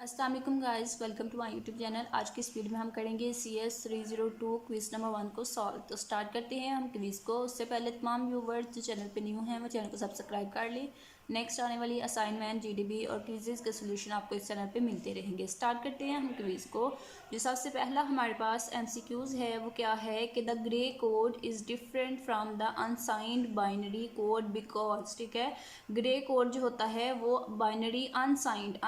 अस्सलाम वालेकुम guys, welcome to my YouTube channel. आज की इस वीडियो में हम करेंगे CS 302 क्विज़ नंबर 1 को सॉल्व। तो स्टार्ट करते हैं हम क्विज़ को। उससे पहले तमाम व्यूवर्स जो चैनल पे न्यू हैं वो चैनल को सब्सक्राइब कर लें। नेक्स्ट आने वाली असाइनमेंट, GDB और क्विज़ेस के सोल्यूशन आपको इस चैनल पे मिलते रहेंगे। स्टार्ट करते हैं हम क्विज़ को। जो सबसे पहला हमारे पास MCQs है वो क्या है कि the grey code is different from the unsigned binary code because, ठीक है। ग्रे कोड जो होता है वो बाइनरी अनसाइंड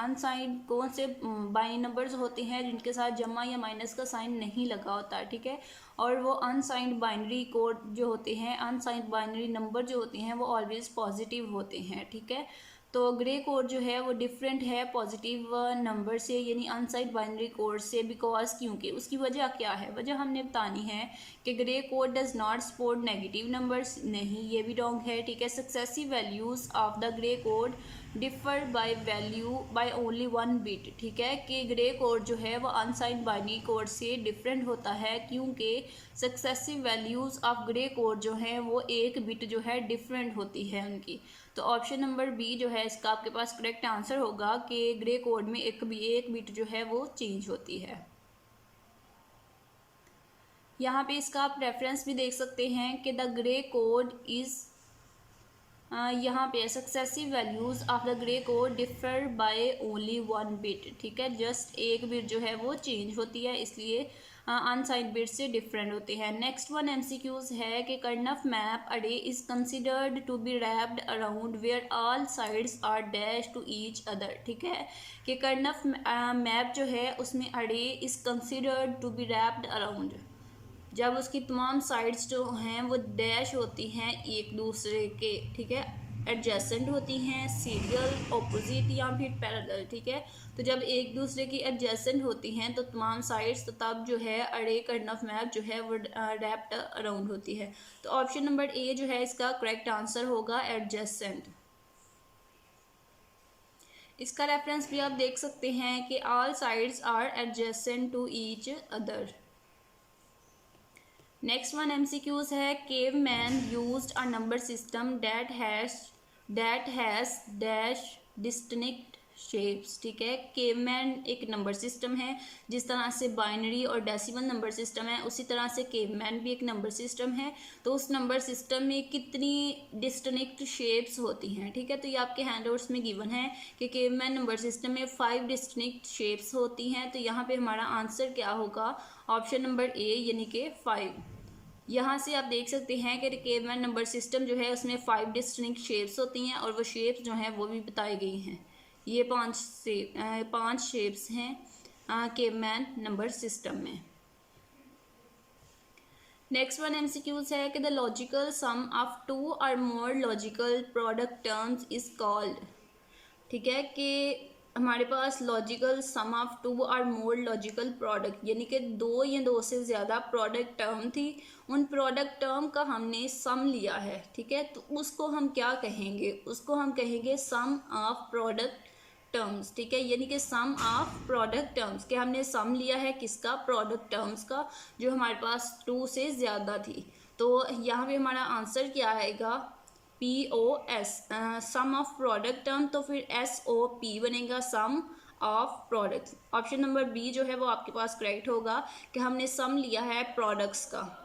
कौन से बाइनरी नंबर्स होते हैं जिनके साथ जमा या माइनस का साइन नहीं लगा होता है, ठीक है। और वो अनसाइंड बाइनरी कोड जो होते हैं, अनसाइंड बाइनरी नंबर जो होते हैं वो ऑलवेज पॉजिटिव होते हैं, ठीक है। तो ग्रे कोड जो है वो डिफरेंट है पॉजिटिव नंबर से, यानी अनसाइंड बाइनरी कोड से, बिकॉज क्योंकि उसकी वजह क्या है। वजह हमने बतानी है कि grey code does not support negative numbers, नहीं ये भी रॉन्ग है, ठीक है। Successive values of the grey code differ by value by only 1 bit, ठीक है। कि ग्रे कोड जो है वो अनसाइंड बाइनरी कोड से डिफरेंट होता है क्योंकि successive values of grey code जो है वो 1 बिट जो है डिफरेंट होती है उनकी। तो ऑप्शन नंबर बी जो है इसका आपके पास करेक्ट आंसर होगा कि ग्रे कोड में एक बिट जो है वो चेंज होती है। यहाँ पे इसका आप रेफरेंस भी देख सकते हैं कि द ग्रे कोड इज़, यहाँ पे successive values of the grey code differ by only 1 bit, ठीक है। जस्ट 1 बिट जो है वो चेंज होती है, इसलिए अनसाइंड बिट से डिफरेंट होते हैं। नेक्स्ट वन MCQs है कि Karnaugh map array is considered to be wrapped around where all sides are dash to each other, ठीक है। कि कर्नफ मैप जो है उसमें array is considered to be wrapped around, जब उसकी तमाम साइड्स जो हैं वो डैश होती हैं एक दूसरे के, ठीक है, एडजेसेंट होती हैं, सीरियल, ऑपोजिट या फिर पैरेलल, ठीक है। तो जब एक दूसरे की एडजेसेंट होती हैं तो तमाम साइड्स, तो तब जो है अरे कर्नफ मैप जो है वो रैप्ड अराउंड होती है। तो ऑप्शन नंबर ए जो है इसका करेक्ट आंसर होगा एडजेसेंट। इसका रेफरेंस भी आप देख सकते हैं कि all sides are adjacent to each other. Next one MCQs है cave man used a number system that has dash distinct shapes, ठीक है। केव मैन एक नंबर सिस्टम है, जिस तरह से बाइनरी और डेसिमल नंबर सिस्टम है उसी तरह से केव मैन भी एक नंबर सिस्टम है। तो उस नंबर सिस्टम में कितनी डिस्टिंक्ट शेप्स होती हैं, ठीक है। तो ये आपके हैंडआउट्स में गिवन है कि केव मैन नंबर सिस्टम में 5 डिस्टिंक्ट शेप्स होती हैं। तो यहाँ पे हमारा आंसर क्या होगा, ऑप्शन नंबर ए यानी कि 5। यहाँ से आप देख सकते हैं कि केवमैन नंबर सिस्टम जो है उसमें 5 डिस्टिंक्ट शेप्स होती हैं और वो शेप्स जो हैं वो भी बताई गई हैं। ये 5 शेप्स हैं केवमैन नंबर सिस्टम में। नेक्स्ट वन MCQs है कि द लॉजिकल सम ऑफ 2 और more logical product terms is called, ठीक है। कि हमारे पास लॉजिकल सम ऑफ 2 और मोर लॉजिकल प्रोडक्ट, यानी कि 2 या 2 से ज़्यादा प्रोडक्ट टर्म थी, उन प्रोडक्ट टर्म का हमने सम लिया है, ठीक है। तो उसको हम क्या कहेंगे, उसको हम कहेंगे सम ऑफ प्रोडक्ट टर्म्स, ठीक है। यानी कि सम ऑफ प्रोडक्ट टर्म्स के हमने सम लिया है किसका, प्रोडक्ट टर्म्स का, जो हमारे पास 2 से ज़्यादा थी। तो यहाँ पे हमारा आंसर क्या आएगा, POS, sum of product term, तो फिर SOP बनेगा, sum of products. Option number B जो है वो आपके पास करेक्ट होगा कि हमने सम लिया है प्रोडक्ट्स का।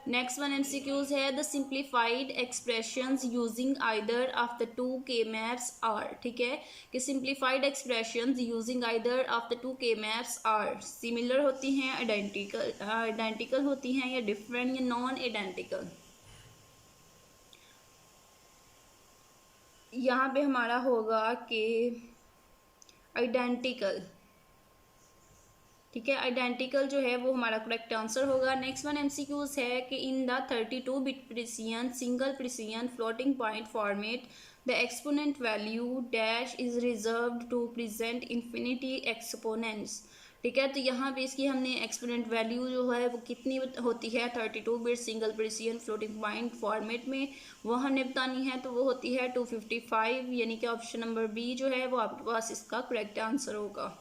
नेक्स्ट वन MCQs है the simplified expressions using either of the 2 के मैप्स आर, ठीक है। कि simplified expressions using either of the 2 के मैप्स आर सिमिलर होती हैं, आइडेंटिकल होती हैं, या डिफरेंट या नॉन आइडेंटिकल। यहाँ पे हमारा होगा कि आइडेंटिकल, ठीक है। आइडेंटिकल जो है वो हमारा करेक्ट आंसर होगा। नेक्स्ट वन MCQs है कि in the 32 bit precision single precision floating point format the exponent value dash is reserved to present infinity exponents, ठीक है। तो यहाँ पे इसकी हमने एक्सपोनेंट वैल्यू जो है वो कितनी होती है 32 bit single precision floating point format में, वो हमने बतानी है। तो वो होती है 255, यानी कि ऑप्शन नंबर बी जो है वो आपके पास इसका करेक्ट आंसर होगा।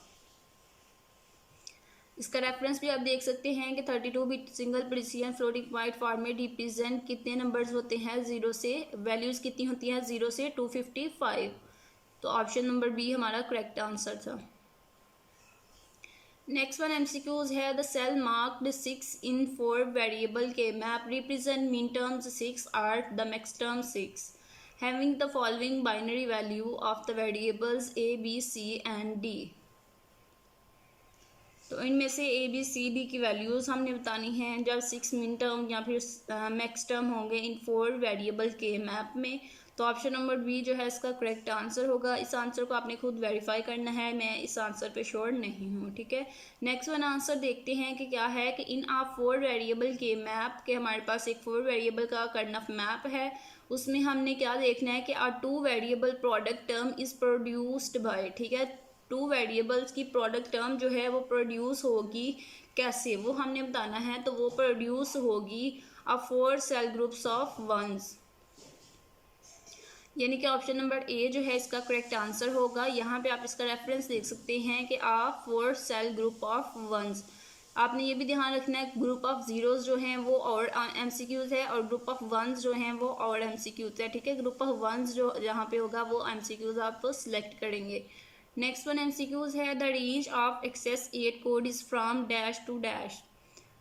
इसका रेफरेंस भी आप देख सकते हैं कि 32 bit single precision floating point format represent कितने नंबर्स होते हैं, 0 से, वैल्यूज़ कितनी होती हैं 0 से 255। तो ऑप्शन नंबर बी हमारा करेक्ट आंसर था। नेक्स्ट वन MCQs है the cell marked 6 in 4 variable K map represent min terms 6 or the max term 6 having the following binary value of the variables A B C and D। तो इनमें से A B C D की values हमने बतानी हैं जब 6 min term या फिर मैक्स टर्म होंगे इन 4 वेरिएबल के मैप में। तो ऑप्शन नंबर बी जो है इसका करेक्ट आंसर होगा। इस आंसर को आपने खुद वेरीफाई करना है, मैं इस आंसर पे श्योर नहीं हूँ, ठीक है। नेक्स्ट वन आंसर देखते हैं कि क्या है कि इन आप 4 वेरिएबल के मैप के हमारे पास एक 4 वेरिएबल का कर्नफ मैप है, उसमें हमने क्या देखना है कि are 2 variable product term is produced by, ठीक है। 2 वेरिएबल्स की प्रोडक्ट टर्म जो है वो प्रोड्यूस होगी कैसे, वो हमने बताना है। तो वो प्रोड्यूस होगी 4 सेल ग्रुप्स ऑफ वंस, यानी कि ऑप्शन नंबर ए जो है इसका करेक्ट आंसर होगा। यहाँ पे आप इसका रेफरेंस देख सकते हैं कि 4 सेल ग्रुप ऑफ वंस। आपने ये भी ध्यान रखना है ग्रुप ऑफ जीरोज जो हैं वो और MCQs है और ग्रुप ऑफ वंस जो हैं वो और MCQs है, ठीक है। ग्रुप ऑफ वंस जो जहाँ पे होगा वो MCQs आप सिलेक्ट करेंगे। नेक्स्ट वन MCQs है the range of excess 8 code is from dash to dash.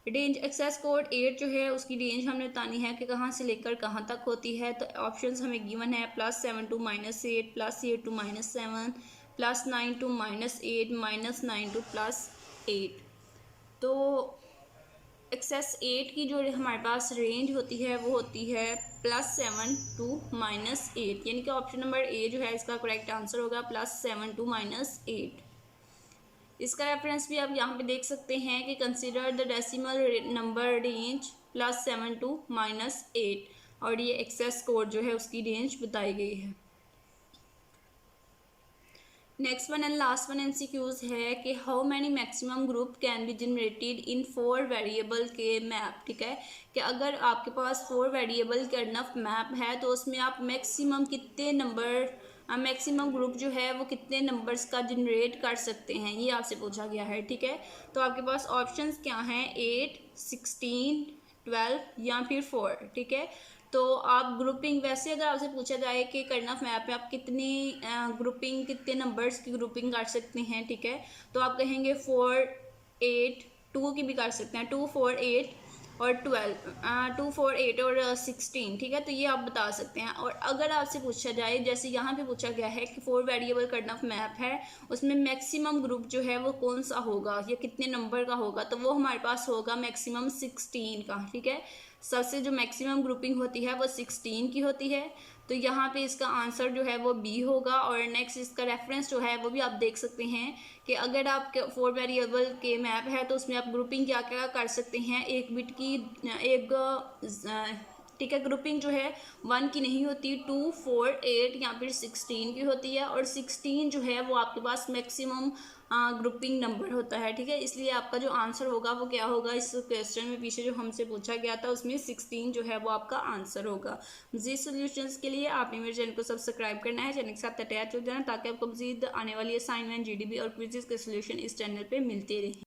Range excess code 8 जो है उसकी रेंज हमने बतानी है कि कहाँ से लेकर कहाँ तक होती है। तो ऑप्शंस हमें गिवन है +7 to -8, +8 to -7, +9 to -8, -9 to +8। तो एक्सेस 8 की जो हमारे पास रेंज होती है वो होती है +7 to -8, यानी कि ऑप्शन नंबर ए जो है इसका करेक्ट आंसर होगा +7 to -8। इसका रेफरेंस भी आप यहाँ पे देख सकते हैं कि consider the decimal number range +7 to -8, और ये एक्सेस कोड जो है उसकी रेंज बताई गई है। Next one and last one MCQs है कि how many maximum group can be generated in 4 variable K map, ठीक है। कि अगर आपके पास 4 वेरिएबल का इनफ मैप है तो उसमें आप मैक्सिमम कितने नंबर मैक्सिमम ग्रुप जो है वो कितने नंबर्स का जनरेट कर सकते हैं, ये आपसे पूछा गया है, ठीक है। तो आपके पास ऑप्शंस क्या हैं 8, 16, 12 या फिर 4, ठीक है। तो आप ग्रुपिंग वैसे अगर आपसे पूछा जाए कि कर्नफ मैप में आप कितनी ग्रुपिंग कितने नंबर्स की ग्रुपिंग कर सकते हैं, ठीक है। तो आप कहेंगे 4, 8, 2 की भी कर सकते हैं, 2, 4, 8 और 12, 2, 4, 8 और 16, ठीक है। तो ये आप बता सकते हैं। और अगर आपसे पूछा जाए जैसे यहाँ पे पूछा गया है कि 4 वेरिएबल कर्नफ मैप है उसमें मैक्सिमम ग्रुप जो है वो कौन सा होगा या कितने नंबर का होगा, तो वो हमारे पास होगा मैक्सिमम 16 का, ठीक है। सबसे जो मैक्सिमम ग्रुपिंग होती है वो 16 की होती है। तो यहाँ पे इसका आंसर जो है वो बी होगा। और नेक्स्ट इसका रेफरेंस जो है वो भी आप देख सकते हैं कि अगर आप 4 वेरिएबल के मैप है तो उसमें आप ग्रुपिंग क्या क्या कर सकते हैं, एक बिट की एक ठीक है ग्रुपिंग जो है 1 की नहीं होती, 2, 4, 8 या फिर 16 की होती है। और 16 जो है वो आपके पास मैक्सिमम ग्रुपिंग नंबर होता है, ठीक है। इसलिए आपका जो आंसर होगा वो क्या होगा, इस क्वेश्चन में पीछे जो हमसे पूछा गया था उसमें 16 जो है वो आपका आंसर होगा। मज़ीद सोल्यूशंस के लिए आपने मेरे चैनल को सब्सक्राइब करना है, चैनल के साथ अटैच हो जाना ताकि आपको मज़ीद आने वाली असाइनमेंट, GDB और क्विज़ेस के सोल्यूशन इस चैनल पर मिलते रहें।